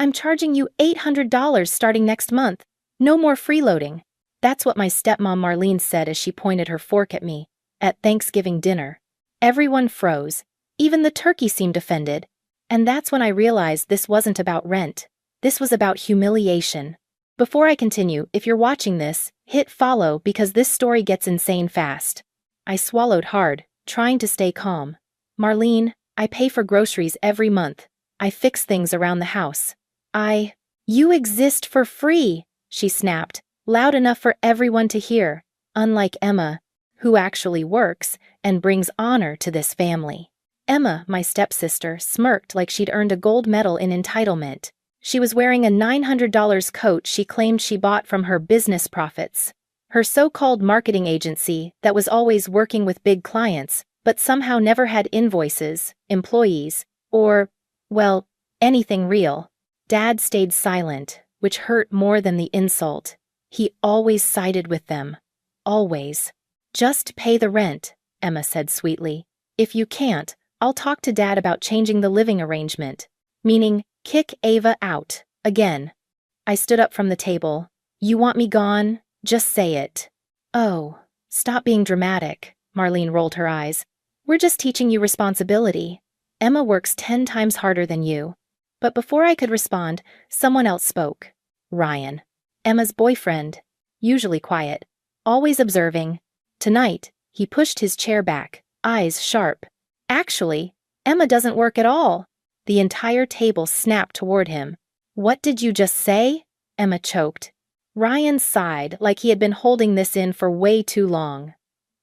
I'm charging you $800 starting next month. No more freeloading. That's what my stepmom Marlene said as she pointed her fork at me at Thanksgiving dinner. Everyone froze. Even the turkey seemed offended. And that's when I realized this wasn't about rent. This was about humiliation. Before I continue, if you're watching this, hit follow because this story gets insane fast. I swallowed hard, trying to stay calm. Marlene, I pay for groceries every month. I fix things around the house. You exist for free, she snapped, loud enough for everyone to hear, unlike Emma, who actually works and brings honor to this family. Emma, my stepsister, smirked like she'd earned a gold medal in entitlement. She was wearing a $900 coat she claimed she bought from her business profits. Her so-called marketing agency that was always working with big clients, but somehow never had invoices, employees, or, well, anything real. Dad stayed silent, which hurt more than the insult. He always sided with them. Always. Just pay the rent, Emma said sweetly. If you can't, I'll talk to Dad about changing the living arrangement. Meaning, kick Ava out, again. I stood up from the table. You want me gone? Just say it. Oh, stop being dramatic, Marlene rolled her eyes. We're just teaching you responsibility. Emma works 10 times harder than you. But before I could respond, someone else spoke. Ryan. Emma's boyfriend. Usually quiet. Always observing. Tonight, he pushed his chair back, eyes sharp. Actually, Emma doesn't work at all. The entire table snapped toward him. What did you just say? Emma choked. Ryan sighed like he had been holding this in for way too long.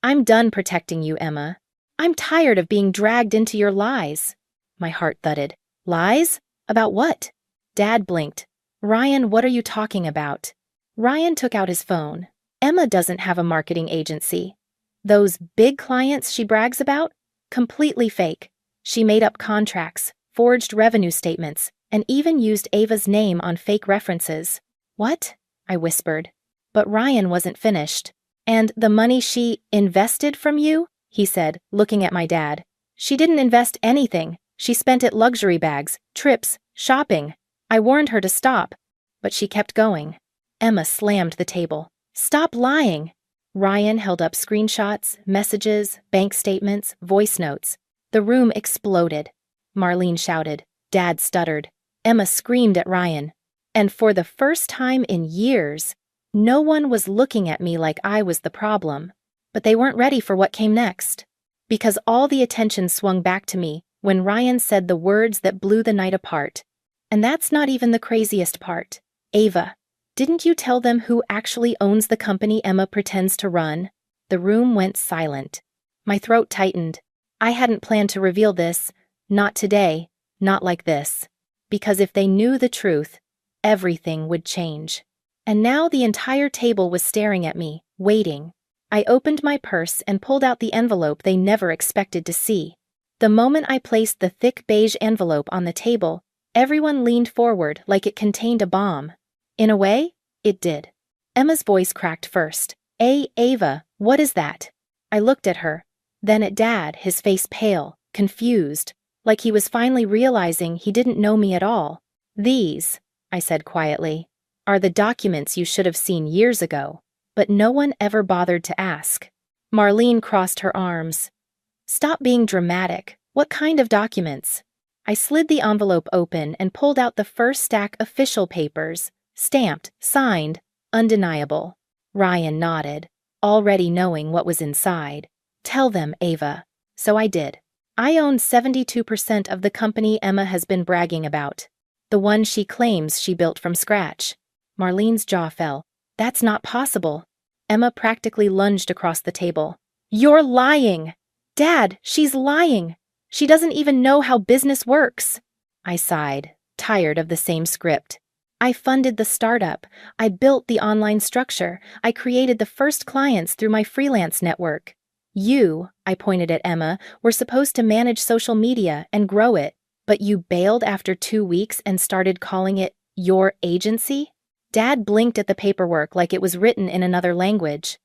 I'm done protecting you, Emma. I'm tired of being dragged into your lies. My heart thudded. Lies? About what? Dad blinked. Ryan, what are you talking about? Ryan took out his phone. Emma doesn't have a marketing agency. Those big clients she brags about? Completely fake. She made up contracts, forged revenue statements, and even used Ava's name on fake references. What? I whispered. But Ryan wasn't finished. And the money she invested from you? He said, looking at my dad. She didn't invest anything. She spent it luxury bags, trips, shopping. I warned her to stop, but she kept going. Emma slammed the table. Stop lying. Ryan held up screenshots, messages, bank statements, voice notes. The room exploded. Marlene shouted. Dad stuttered. Emma screamed at Ryan. And for the first time in years, no one was looking at me like I was the problem. But they weren't ready for what came next. Because all the attention swung back to me when Ryan said the words that blew the night apart. And that's not even the craziest part. Ava, didn't you tell them who actually owns the company Emma pretends to run? The room went silent. My throat tightened. I hadn't planned to reveal this. Not today. Not like this. Because if they knew the truth, everything would change. And now the entire table was staring at me, waiting. I opened my purse and pulled out the envelope they never expected to see. The moment I placed the thick beige envelope on the table, everyone leaned forward like it contained a bomb. In a way, it did. Emma's voice cracked first. Ava, what is that? I looked at her, then at Dad, his face pale, confused, like he was finally realizing he didn't know me at all. These, I said quietly, are the documents you should have seen years ago, but no one ever bothered to ask. Marlene crossed her arms. Stop being dramatic. What kind of documents? I slid the envelope open and pulled out the first stack of official papers, stamped, signed, undeniable. Ryan nodded, already knowing what was inside. Tell them, Ava. So I did. I own 72% of the company Emma has been bragging about. The one she claims she built from scratch. Marlene's jaw fell. That's not possible. Emma practically lunged across the table. You're lying! Dad, she's lying! She doesn't even know how business works. I sighed, tired of the same script. I funded the startup. I built the online structure. I created the first clients through my freelance network. You, I pointed at Emma, were supposed to manage social media and grow it, but you bailed after 2 weeks and started calling it your agency? Dad blinked at the paperwork like it was written in another language.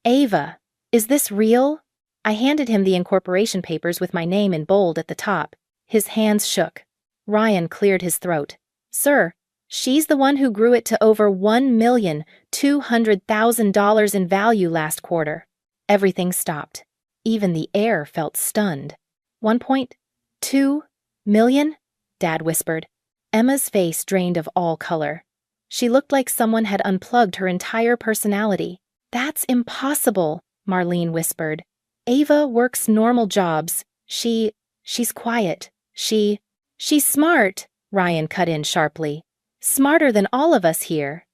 Ava, is this real? I handed him the incorporation papers with my name in bold at the top. His hands shook. Ryan cleared his throat. Sir, She's the one who grew it to over $1,200,000 in value last quarter. Everything stopped. Even the air felt stunned. 1.2 million? Dad whispered. Emma's face drained of all color. She looked like someone had unplugged her entire personality. That's impossible, Marlene whispered. Ava works normal jobs. She's quiet. She's smart, Ryan cut in sharply. Smarter than all of us here.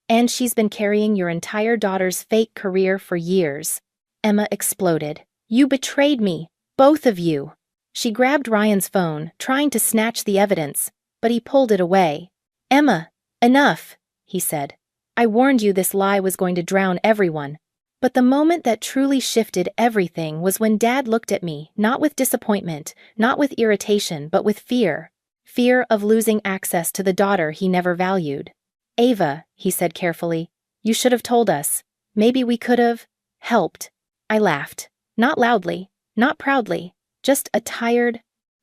And she's been carrying your entire daughter's fake career for years. Emma exploded. You betrayed me, both of you. She grabbed Ryan's phone, trying to snatch the evidence, but he pulled it away. Emma, enough, he said. I warned you this lie was going to drown everyone. But the moment that truly shifted everything was when Dad looked at me, not with disappointment, not with irritation, but with fear. Fear of losing access to the daughter he never valued. Ava, he said carefully, you should have told us. Maybe we could have helped. I laughed. Not loudly, not proudly, just a tired,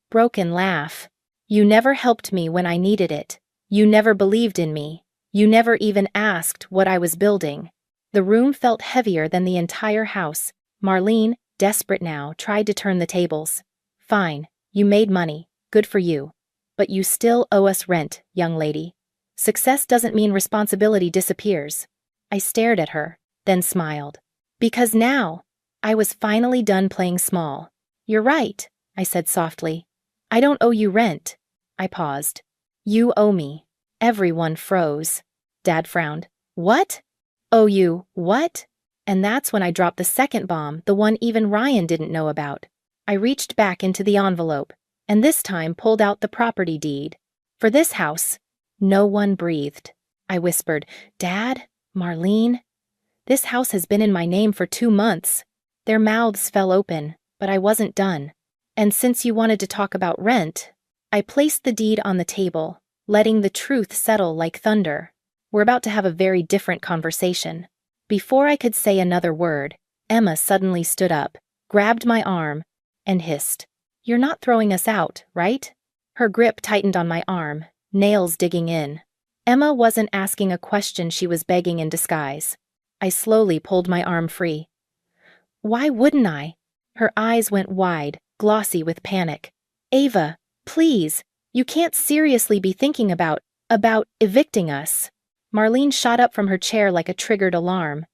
broken laugh. You never helped me when I needed it. You never believed in me. You never even asked what I was building. The room felt heavier than the entire house. Marlene, desperate now, tried to turn the tables. Fine, you made money. Good for you. But you still owe us rent, young lady. Success doesn't mean responsibility disappears. I stared at her, then smiled. Because now, I was finally done playing small. You're right, I said softly. I don't owe you rent. I paused. You owe me. Everyone froze. Dad frowned. What? Owe you, what? And that's when I dropped the second bomb, the one even Ryan didn't know about. I reached back into the envelope, and this time pulled out the property deed. For this house. No one breathed. I whispered, Dad, Marlene. This house has been in my name for 2 months. Their mouths fell open, but I wasn't done. And since you wanted to talk about rent, I placed the deed on the table, letting the truth settle like thunder. We're about to have a very different conversation. Before I could say another word, Emma suddenly stood up, grabbed my arm, and hissed. You're not throwing us out, right? Her grip tightened on my arm, nails digging in. Emma wasn't asking a question, she was begging in disguise. I slowly pulled my arm free. Why wouldn't I? Her eyes went wide, glossy with panic. Ava, please, you can't seriously be thinking about evicting us. Marlene shot up from her chair like a triggered alarm.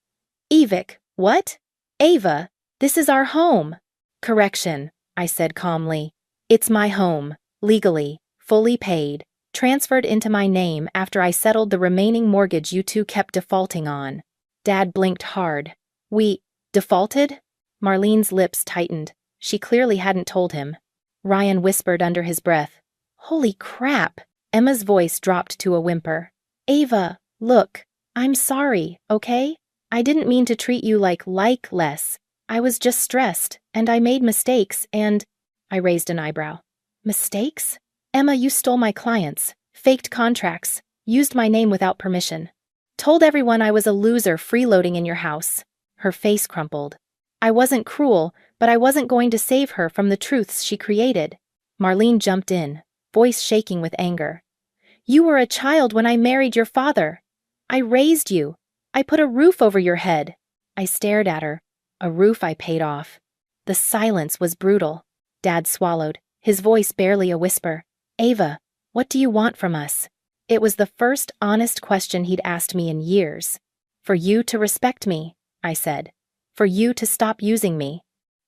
Evic, what? Ava, this is our home. Correction, I said calmly. It's my home, legally, fully paid, transferred into my name after I settled the remaining mortgage you two kept defaulting on. Dad blinked hard. We defaulted? Marlene's lips tightened. She clearly hadn't told him. Ryan whispered under his breath. Holy crap! Emma's voice dropped to a whimper. Ava, look, I'm sorry, okay? I didn't mean to treat you like less. I was just stressed, and I made mistakes, and... I raised an eyebrow. Mistakes? Emma, you stole my clients, faked contracts, used my name without permission. Told everyone I was a loser freeloading in your house. Her face crumpled. I wasn't cruel, but I wasn't going to save her from the truths she created. Marlene jumped in, voice shaking with anger. You were a child when I married your father. I raised you. I put a roof over your head. I stared at her. A roof I paid off. The silence was brutal. Dad swallowed, his voice barely a whisper. Ava, what do you want from us? It was the first honest question he'd asked me in years. For you to respect me, I said. For you to stop using me.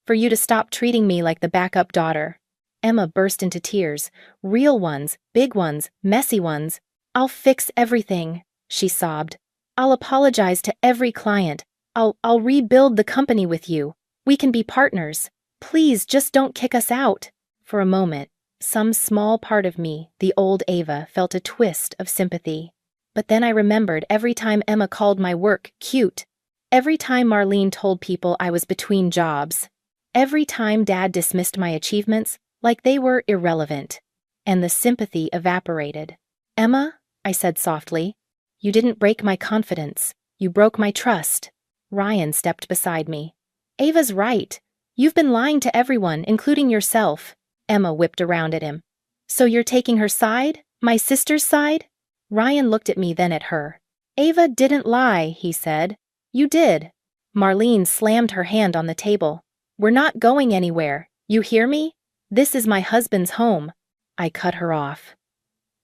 For you to stop treating me like the backup daughter. Emma burst into tears. Real ones, big ones, messy ones. I'll fix everything, she sobbed. I'll apologize to every client. I'll rebuild the company with you. We can be partners. Please just don't kick us out. For a moment, some small part of me, the old Ava, felt a twist of sympathy. But then I remembered every time Emma called my work cute. Every time Marlene told people I was between jobs. Every time Dad dismissed my achievements like they were irrelevant. And the sympathy evaporated. Emma, I said softly, you didn't break my confidence. You broke my trust. Ryan stepped beside me. Ava's right. You've been lying to everyone, including yourself. Emma whipped around at him. So you're taking her side? My sister's side? Ryan looked at me, then at her. Ava didn't lie, he said. You did. Marlene slammed her hand on the table. We're not going anywhere, you hear me? This is my husband's home. I cut her off.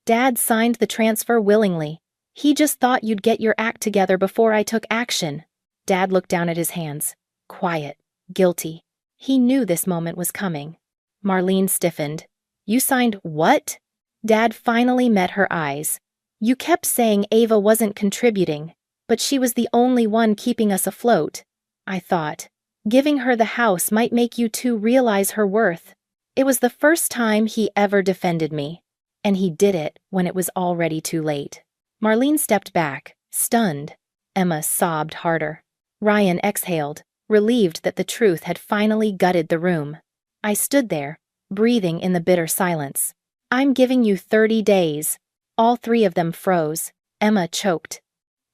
Dad signed the transfer willingly. He just thought you'd get your act together before I took action. Dad looked down at his hands. Quiet. Guilty. He knew this moment was coming. Marlene stiffened. You signed what? Dad finally met her eyes. You kept saying Ava wasn't contributing, but she was the only one keeping us afloat. I thought. Giving her the house might make you two realize her worth. It was the first time he ever defended me. And he did it when it was already too late. Marlene stepped back, stunned. Emma sobbed harder. Ryan exhaled, relieved that the truth had finally gutted the room. I stood there, breathing in the bitter silence. I'm giving you 30 days. All three of them froze. Emma choked.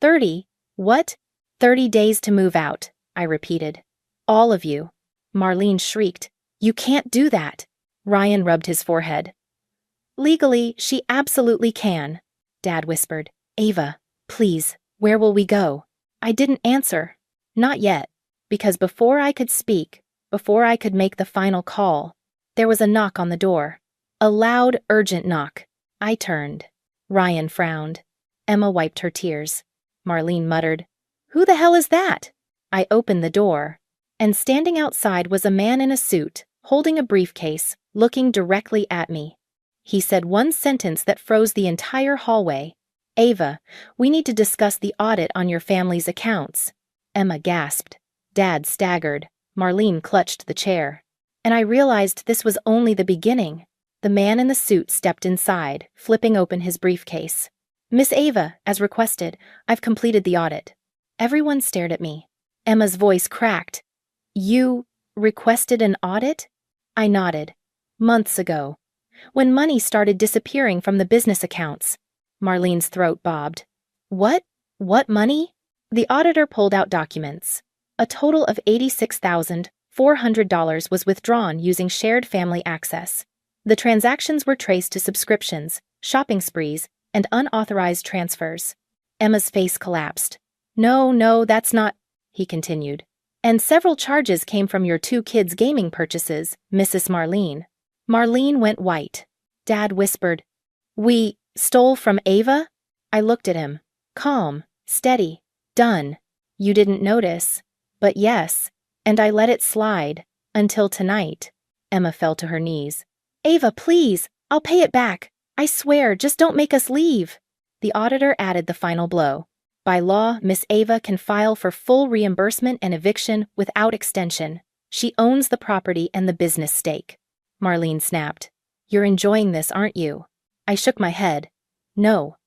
30? What? 30 days to move out, I repeated. All of you. Marlene shrieked. You can't do that. Ryan rubbed his forehead. Legally, she absolutely can, Dad whispered. Ava, please, where will we go? I didn't answer. Not yet, because before I could speak, before I could make the final call, there was a knock on the door. A loud, urgent knock. I turned. Ryan frowned. Emma wiped her tears. Marlene muttered, Who the hell is that? I opened the door, and standing outside was a man in a suit, holding a briefcase, looking directly at me. He said one sentence that froze the entire hallway. Ava, we need to discuss the audit on your family's accounts. Emma gasped. Dad staggered. Marlene clutched the chair. And I realized this was only the beginning. The man in the suit stepped inside, flipping open his briefcase. Miss Ava, as requested, I've completed the audit. Everyone stared at me. Emma's voice cracked. You requested an audit? I nodded. Months ago. When money started disappearing from the business accounts. Marlene's throat bobbed. What? What money? The auditor pulled out documents. A total of $86,400 was withdrawn using shared family access. The transactions were traced to subscriptions, shopping sprees, and unauthorized transfers. Emma's face collapsed. No, that's not, he continued. And several charges came from your two kids' gaming purchases, Mrs. Marlene. Marlene went white. Dad whispered, We stole from Ava? I looked at him. Calm, steady, done. You didn't notice. But yes, and I let it slide. Until tonight. Emma fell to her knees. Ava, please, I'll pay it back. I swear, just don't make us leave. The auditor added the final blow. By law, Miss Ava can file for full reimbursement and eviction without extension. She owns the property and the business stake. Marlene snapped. You're enjoying this, aren't you? I shook my head. No.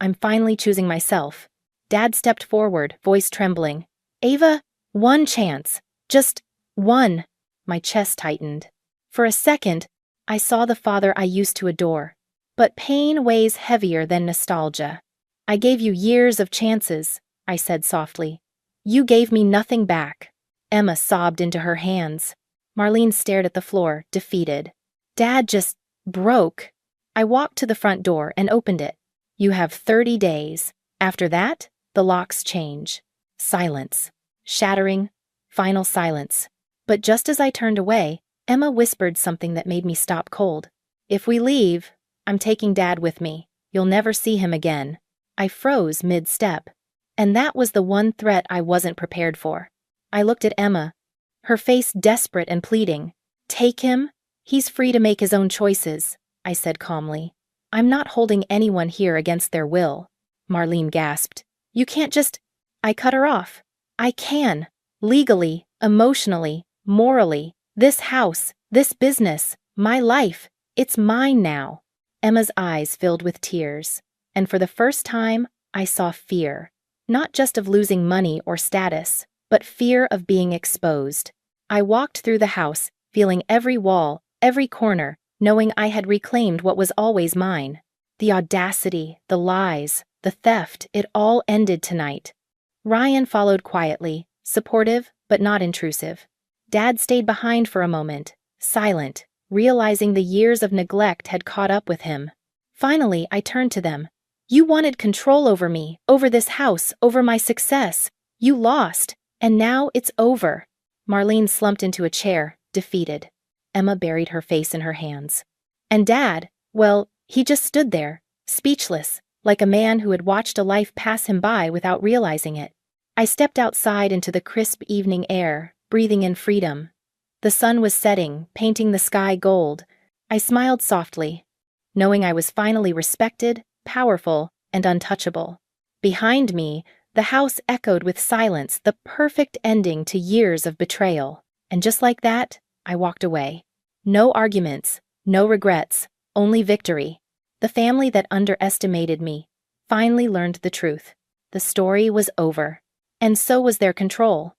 I'm finally choosing myself. Dad stepped forward, voice trembling. Ava, one chance. Just one. My chest tightened. For a second, I saw the father I used to adore. But pain weighs heavier than nostalgia. I gave you years of chances, I said softly. You gave me nothing back. Emma sobbed into her hands. Marlene stared at the floor, defeated. Dad just broke. I walked to the front door and opened it. You have 30 days. After that, the locks change. Silence. Shattering, final silence. But just as I turned away, Emma whispered something that made me stop cold. If we leave, I'm taking Dad with me. You'll never see him again. I froze mid-step. And that was the one threat I wasn't prepared for. I looked at Emma, her face desperate and pleading. Take him? He's free to make his own choices, I said calmly. I'm not holding anyone here against their will. Marlene gasped. You can't just... I cut her off. I can. Legally, emotionally, morally. This house, this business, my life, it's mine now. Emma's eyes filled with tears. And for the first time, I saw fear. Not just of losing money or status, but fear of being exposed. I walked through the house, feeling every wall, every corner, knowing I had reclaimed what was always mine. The audacity, the lies, the theft, it all ended tonight. Ryan followed quietly, supportive but not intrusive. Dad stayed behind for a moment, silent, realizing the years of neglect had caught up with him. Finally, I turned to them. You wanted control over me, over this house, over my success. You lost, and now it's over." Marlene slumped into a chair, defeated. Emma buried her face in her hands. And Dad, well, he just stood there, speechless, like a man who had watched a life pass him by without realizing it. I stepped outside into the crisp evening air, breathing in freedom. The sun was setting, painting the sky gold. I smiled softly, knowing I was finally respected, powerful, and untouchable. Behind me, the house echoed with silence, the perfect ending to years of betrayal. And just like that, I walked away. No arguments, no regrets, only victory. The family that underestimated me finally learned the truth. The story was over. And so was their control.